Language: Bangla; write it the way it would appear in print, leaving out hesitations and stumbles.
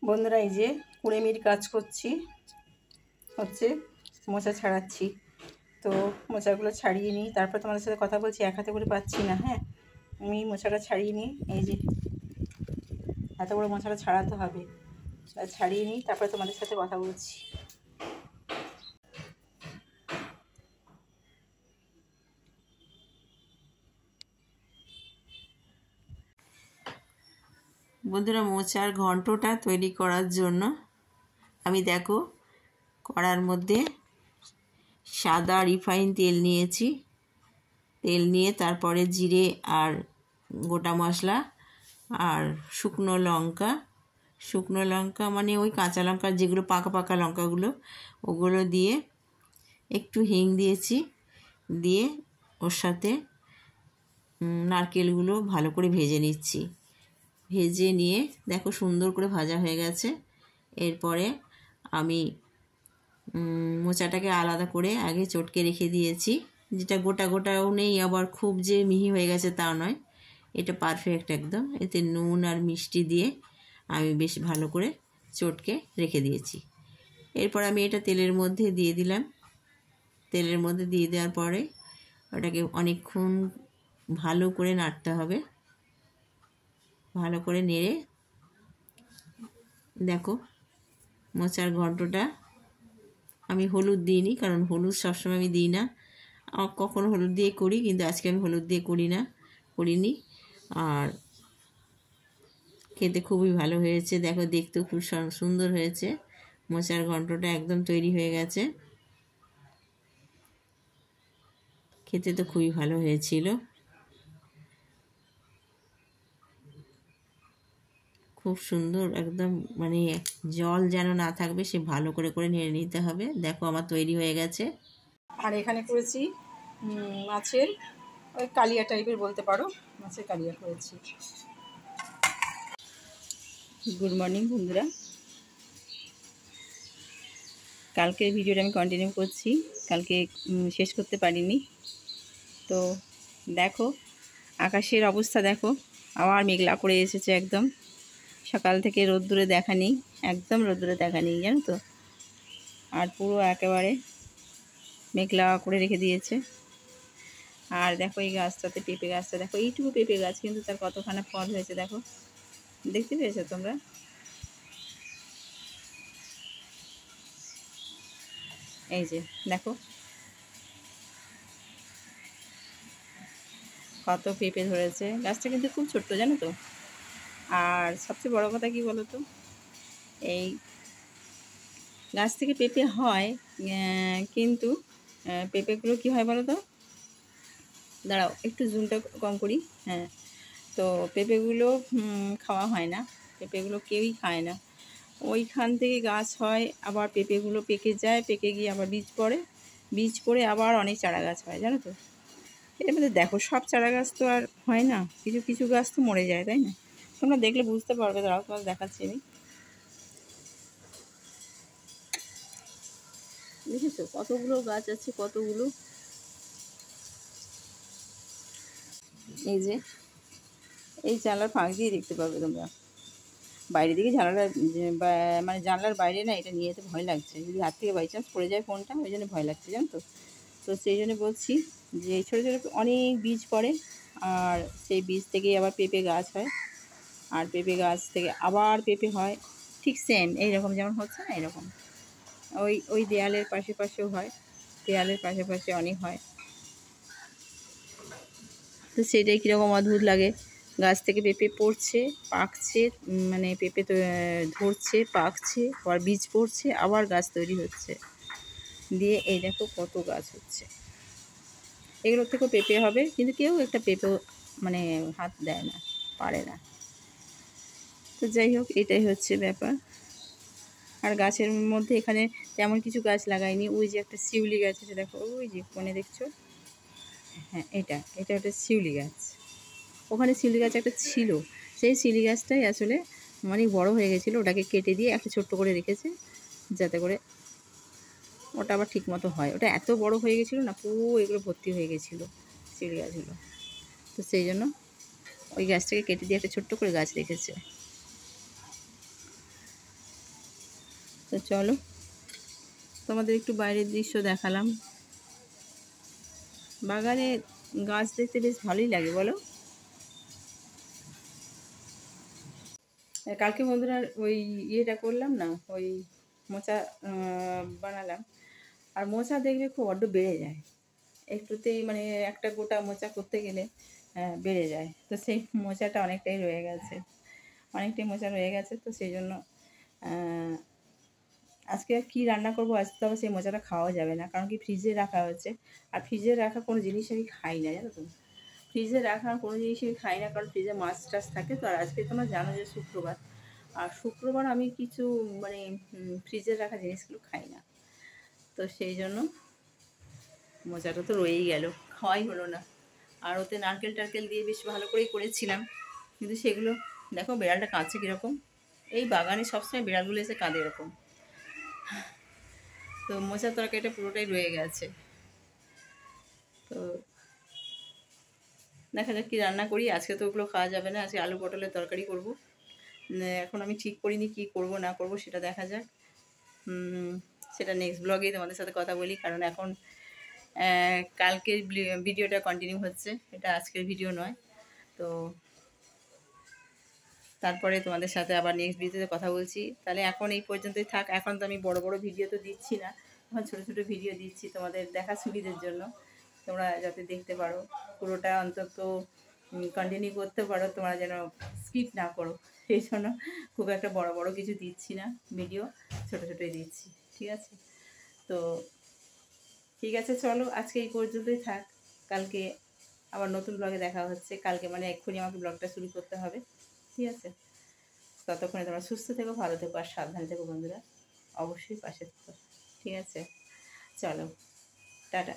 বন্ধুরা, এই যে 20 মিনিট কাজ করছি, হচ্ছে মোচা ছাড়াচ্ছি। তো মোচাগুলো ছাড়িয়ে নিই, তারপর তোমাদের সাথে কথা বলছি। এক হাতে করে পাচ্ছি না। হ্যাঁ, আমি মোচাটা ছাড়িয়ে নিই। এই যে এত বড় মোচাটা ছাড়াতে হবে, ছাড়িয়ে নিই, তারপরে তোমাদের সাথে কথা বলছি। বন্ধুরা, মোচার ঘন্টটা তৈরি করার জন্য আমি দেখো কড়ার মধ্যে সাদা রিফাইন তেল নিয়েছি। তেল নিয়ে তারপরে জিরে আর গোটা মশলা আর শুকনো লঙ্কা মানে ওই কাঁচা লঙ্কা যেগুলো পাকা পাকা লঙ্কাগুলো, ওগুলো দিয়ে একটু হিং দিয়েছি। দিয়ে ওর সাথে নারকেলগুলো ভালো করে ভেজে নিচ্ছি। ভেজে নিয়ে দেখো সুন্দর করে ভাজা হয়ে গেছে। এরপরে আমি মোচাটাকে আলাদা করে আগে চটকে রেখে দিয়েছি, যেটা গোটা গোটাও নেই আবার খুব যে মিহি হয়ে গেছে তা নয়, এটা পারফেক্ট একদম। এতে নুন আর মিষ্টি দিয়ে আমি বেশ ভালো করে চটকে রেখে দিয়েছি। এরপর আমি এটা তেলের মধ্যে দিয়ে দিলাম। তেলের মধ্যে দিয়ে দেওয়ার পরে ওটাকে অনেকক্ষণ ভালো করে নাড়তে হবে। ভালো করে নেড়ে দেখো মোচার ঘন্টটা, আমি হলুদ দিইনি কারণ হলুদ সবসময় আমি দিই না, কখনো হলুদ দিয়ে করি, কিন্তু আজকে আমি হলুদ দিয়ে করিনি। আর খেতে খুবই ভালো হয়েছে। দেখো দেখতেও খুব সুন্দর হয়েছে। মোচার ঘন্টটা একদম তৈরি হয়ে গেছে। খেতে তো খুবই ভালো হয়েছিল, খুব সুন্দর একদম, মানে জল যেন না থাকবে সে ভালো করে করে নেড়ে নিতে হবে। দেখো আমার তৈরি হয়ে গেছে। আর এখানে করেছি মাছের ওই কালিয়া টাইপের বলতে পারো, মাছের কালিয়া করেছি। গুড মর্নিং বন্ধুরা, কালকের ভিডিওটা আমি কন্টিনিউ করছি, কালকে শেষ করতে পারিনি। তো দেখো আকাশের অবস্থা, দেখো আবার মেঘলা করে এসেছে একদম। সকাল থেকে রোদ্দুরে দেখা নেই, একদম রোদ্দুরে দেখা নেই জানো তো। আর পুরো একেবারে মেঘলা করে রেখে দিয়েছে। আর দেখো এই গাছটাতে, পেঁপে গাছটা দেখো, এইটুকু পেঁপে গাছ কিন্তু তার কতখানা ফল হয়েছে দেখো, দেখতে পেয়েছো তোমরা? এই যে দেখো কত পেঁপে ধরেছে। গাছটা কিন্তু খুব ছোট্ট জানো তো। আর সবচেয়ে বড় কথা কি বলো তো, এই গাছ থেকে পেঁপে হয়, কিন্তু পেঁপেগুলো কী হয় বলো তো, দাঁড়াও একটু জুমটা কম করি। হ্যাঁ, তো পেঁপেগুলো খাওয়া হয় না, পেঁপেগুলো কেউই খায় না। ওইখান থেকে গাছ হয়, আবার পেঁপেগুলো পেকে যায়, পেকে গিয়ে আবার বীজ পড়ে আবার অনেক চারা গাছ হয় জানো তো। এর মধ্যে দেখো সব চারা গাছ তো আর হয় না, কিছু কিছু গাছ তো মরে যায়, তাই না? তোমরা দেখলে বুঝতে পারবে, দাঁড়াও তোমাকে দেখাচ্ছি আমি। দেখেছো কতগুলো গাছ আছে, কতগুলো। এই যে এই জানলার ফাঁক দিয়ে দেখতে পাবে তোমরা। বাইরে দিকে জানালার মানে জানলার বাইরে না, এটা নিয়ে যেতে ভয় লাগছে, যদি হাত থেকে বাই চান্স পড়ে যায় ফোনটা, ওই জন্য ভয় লাগছে জানো তো। তো সেই জন্য বলছি যে ছোটো ছোটো অনেক বীজ পড়ে, আর সেই বীজ থেকেই আবার পেঁপে গাছ হয়, আর পেঁপে গাছ থেকে আবার পেঁপে হয়, ঠিক সেম এইরকম যেমন হচ্ছে না, এরকম ওই দেয়ালের পাশেও হয়, দেয়ালের পাশে অনেক হয়। তো সেটাই কীরকম অদ্ভুত লাগে, গাছ থেকে পেঁপে পড়ছে, পাকছে, মানে পেঁপে তো ধরছে, পাকছে, আবার বীজ পড়ছে, আবার গাছ তৈরি হচ্ছে, দিয়ে এই দেখো কত গাছ হচ্ছে। এগুলোর থেকেও পেঁপে হবে, কিন্তু কেউ একটা পেঁপেও মানে হাত দেয় না, পারে না। তো যাই হোক, এটাই হচ্ছে ব্যাপার। আর গাছের মধ্যে এখানে তেমন কিছু গাছ লাগাইনি। ওই যে একটা শিউলি গাছ আছে দেখো, ওই যে কোণে দেখছো, হ্যাঁ এটা একটা শিউলি গাছ। ওখানে শিউলি গাছ একটা ছিল, সেই শিউলি গাছটাই আসলে অনেক বড় হয়ে গেছিলো, ওটাকে কেটে দিয়ে একটা ছোট্ট করে রেখেছে, যাতে করে ওটা আবার ঠিক মতো হয়। ওটা এত বড় হয়ে গেছিলো না, পুরো এগুলো ভর্তি হয়ে গেছিলো শিউলি গাছগুলো। তো সেই জন্য ওই গাছটাকে কেটে দিয়ে একটা ছোট্ট করে গাছ রেখেছে। তো চলো তোমাদের একটু বাইরের দৃশ্য দেখালাম। বাগানে গাছ দেখতে বেশ ভালোই লাগে বলো। কালকে বন্ধুরা ওই ইয়েটা করলাম না, ওই মোচা বানালাম। আর মোচা দেখবে খুব বড্ড বেড়ে যায় একটুতেই, মানে একটা গোটা মোচা করতে গেলে বেড়ে যায়। তো সেই মোচাটা অনেকটাই রয়ে গেছে, অনেকটাই মোচা রয়ে গেছে। তো সেই জন্য আজকে আর কী রান্না করবো, আজকে তো আবার সেই মোচাটা খাওয়া যাবে না, কারণ কি ফ্রিজে রাখা হয়েছে। আর ফ্রিজে রাখা কোনো জিনিস আমি খাই না, জানো তো। ফ্রিজে রাখা কোনো জিনিস আমি খাই না, কারণ ফ্রিজে মাছ টাছ থাকে তো। আর আজকে তোমরা জানো যে শুক্রবার, আর শুক্রবার আমি কিছু মানে ফ্রিজে রাখা জিনিসগুলো খাই না। তো সেই জন্য মোচাটা তো রয়েই গেল, খাওয়াই হলো না। আর ওতে নারকেল টারকেল দিয়ে বেশ ভালো করেই করেছিলাম, কিন্তু সেগুলো দেখো বিড়ালটা কাঁদছে কীরকম। এই বাগানে সবসময় বিড়ালগুলো এসে কাঁদে এরকম। তো মোচার তরকারিটা পুরোটাই রয়ে গেছে। তো দেখা যাক কী রান্না করি। আজকে তো ওগুলো খাওয়া যাবে না, আজকে আলু পটলের তরকারি করব। এখন আমি ঠিক করিনি কী করব না করব, সেটা দেখা যাক। সেটা নেক্সট ব্লগেই তোমাদের সাথে কথা বলি, কারণ এখন কালকের ভিডিওটা কন্টিনিউ হচ্ছে, এটা আজকের ভিডিও নয়। তো তারপরে তোমাদের সাথে আবার নেক্সট ভিডিওতে কথা বলছি। তাহলে এখন এই পর্যন্তই থাক। এখন তো আমি বড় বড় ভিডিও তো দিচ্ছি না, এখন ছোটো ছোটো ভিডিও দিচ্ছি তোমাদের দেখার সুবিধের জন্য, তোমরা যাতে দেখতে পারো, পুরোটা অন্তত কন্টিনিউ করতে পারো, তোমরা যেন স্কিপ না করো। সেই জন্য খুব একটা বড় বড় কিছু দিচ্ছি না ভিডিও, ছোটো ছোটোই দিচ্ছি, ঠিক আছে। তো ঠিক আছে, চলো আজকে এই পর্যন্তই থাক। কালকে আবার নতুন ব্লগে দেখা হচ্ছে। কালকে মানে এক্ষুনি আমাকে ব্লগটা শুরু করতে হবে, ঠিক আছে। ততক্ষণে তোমরা সুস্থ থেকো, ভালো থেকো আর সাবধানে থেকো বন্ধুরা, অবশ্যই পাশে থেকো, ঠিক আছে। চলো, টাটা।